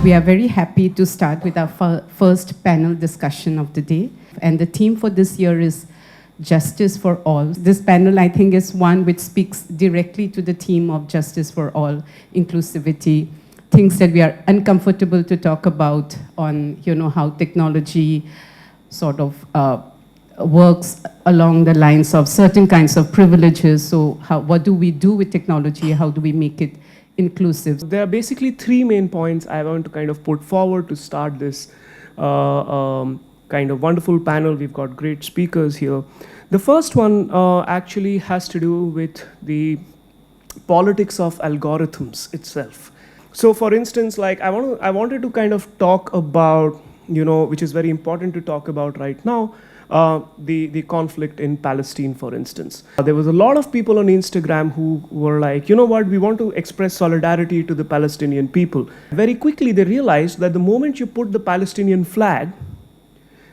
We are very happy to start with our first panel discussion of the day. And the theme for this year is Justice for All. This panel, I think, is one which speaks directly to the theme of justice for all, inclusivity, things that we are uncomfortable to talk about on, how technology sort of works along the lines of certain kinds of privileges. So what do we do with technology? How do we make it inclusive? There are basically three main points I want to kind of put forward to start this kind of wonderful panel. We've got great speakers here. The first one actually has to do with the politics of algorithms itself. So for instance, like I wanted to kind of talk about, which is very important to talk about right now, the conflict in Palestine, for instance. There was a lot of people on Instagram who were like, you know what, we want to express solidarity to the Palestinian people. Very quickly they realized that the moment you put the Palestinian flag,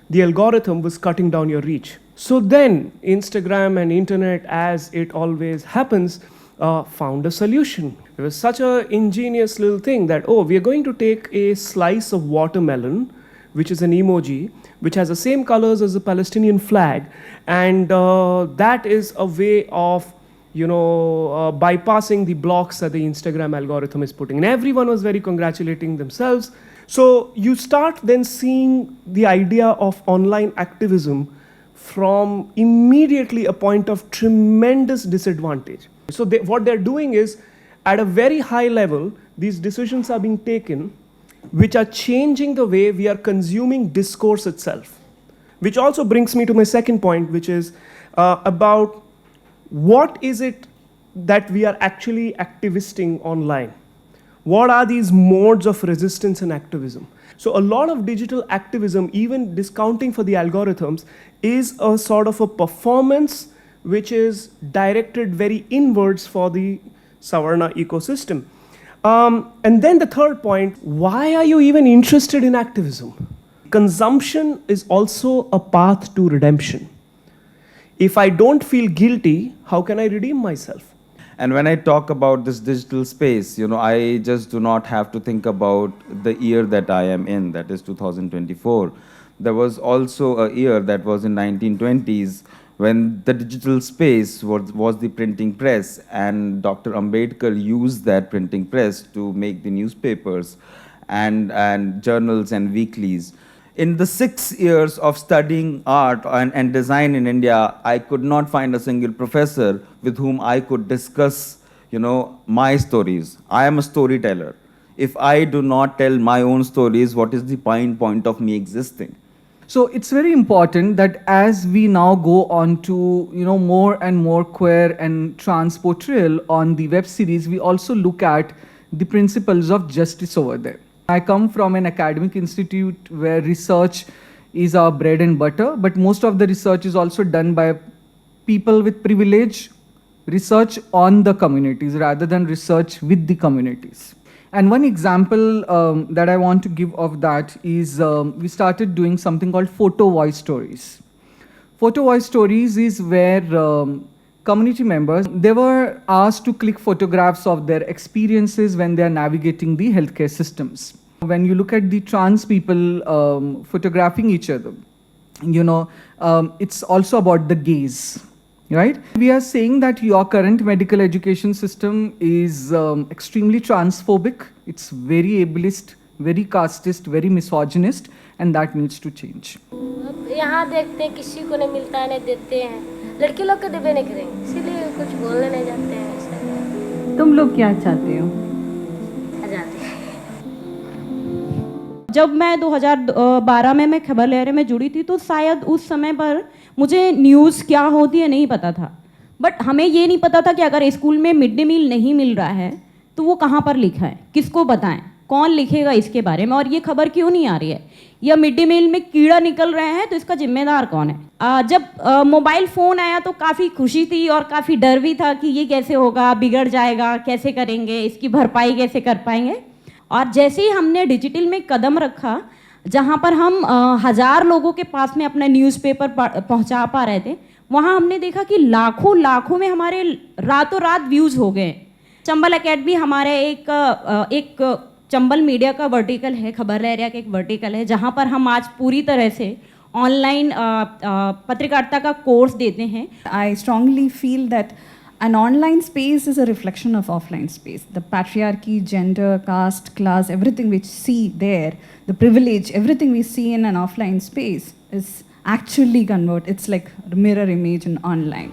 the algorithm was cutting down your reach. So then Instagram and internet, as it always happens, found a solution. It was such an ingenious little thing that, we are going to take a slice of watermelon, which is an emoji, which has the same colors as the Palestinian flag, and that is a way of, bypassing the blocks that the Instagram algorithm is putting. And everyone was very congratulating themselves. So you start then seeing the idea of online activism from immediately a point of tremendous disadvantage. So what they're doing is, at a very high level, these decisions are being taken which are changing the way we are consuming discourse itself. Which also brings me to my second point, which is about what is it that we are actually activisting online? What are these modes of resistance and activism? So a lot of digital activism, even discounting for the algorithms, is a sort of a performance which is directed very inwards for the Savarna ecosystem. And then the third point, why are you even interested in activism? Consumption is also a path to redemption. If I don't feel guilty, how can I redeem myself? And when I talk about this digital space, I just do not have to think about the year that I am in, that is 2024. There was also a year that was in 1920s when the digital space was the printing press, and Dr. Ambedkar used that printing press to make the newspapers and journals and weeklies. In the 6 years of studying art and design in India, I could not find a single professor with whom I could discuss, my stories. I am a storyteller. If I do not tell my own stories, what is the point of me existing? So it's very important that as we now go on to, more and more queer and trans portrayal on the web series, we also look at the principles of justice over there. I come from an academic institute where research is our bread and butter, but most of the research is also done by people with privilege, research on the communities rather than research with the communities. And one example that I want to give of that is we started doing something called photo voice stories. Photo voice stories is where community members, they were asked to click photographs of their experiences when they are navigating the healthcare systems. When you look at the trans people photographing each other, it's also about the gaze, right? We are saying that your current medical education system is extremely transphobic. It's very ableist, very casteist, very misogynist, and that needs to change. यहाँ देखते हैं किसी को नहीं मिलता है, नहीं देते हैं, लड़के लोग कभी भी नहीं करेंगे, इसीलिए कुछ बोलने नहीं जाते हैं। तुम लोग क्या चाहते हो? जब मैं 2012 में मैं खबर लहर में जुड़ी थी तो शायद उस समय पर मुझे न्यूज़ क्या होती है नहीं पता था, बट हमें ये नहीं पता था कि अगर स्कूल में मिड डे मील नहीं मिल रहा है तो वो कहाँ पर लिखा है, किसको बताएं, कौन लिखेगा इसके बारे में, और ये खबर क्यों नहीं आ रही है, या मिड डे मील में कीड़ा निकल रहे हैं तो इसका जिम्मेदार कौन है। जब मोबाइल फ़ोन आया तो काफ़ी खुशी थी और काफ़ी डर भी था कि ये कैसे होगा, बिगड़ जाएगा, कैसे करेंगे, इसकी भरपाई कैसे कर पाएंगे। और जैसे ही हमने डिजिटल में कदम रखा, जहाँ पर हम 1000 लोगों के पास में अपना न्यूज़पेपर पहुँचा पा रहे थे, वहाँ हमने देखा कि लाखों में हमारे रातों रात व्यूज़ हो गए। चंबल एकेडमी हमारे एक चंबल मीडिया का वर्टिकल है, खबर लहरिया का एक वर्टिकल है, जहाँ पर हम आज पूरी तरह से ऑनलाइन पत्रकारिता का कोर्स देते हैं. I strongly feel that an online space is a reflection of offline space. The patriarchy, gender, caste, class, everything we see there, the privilege, everything we see in an offline space is actually convert. It's like a mirror image in online.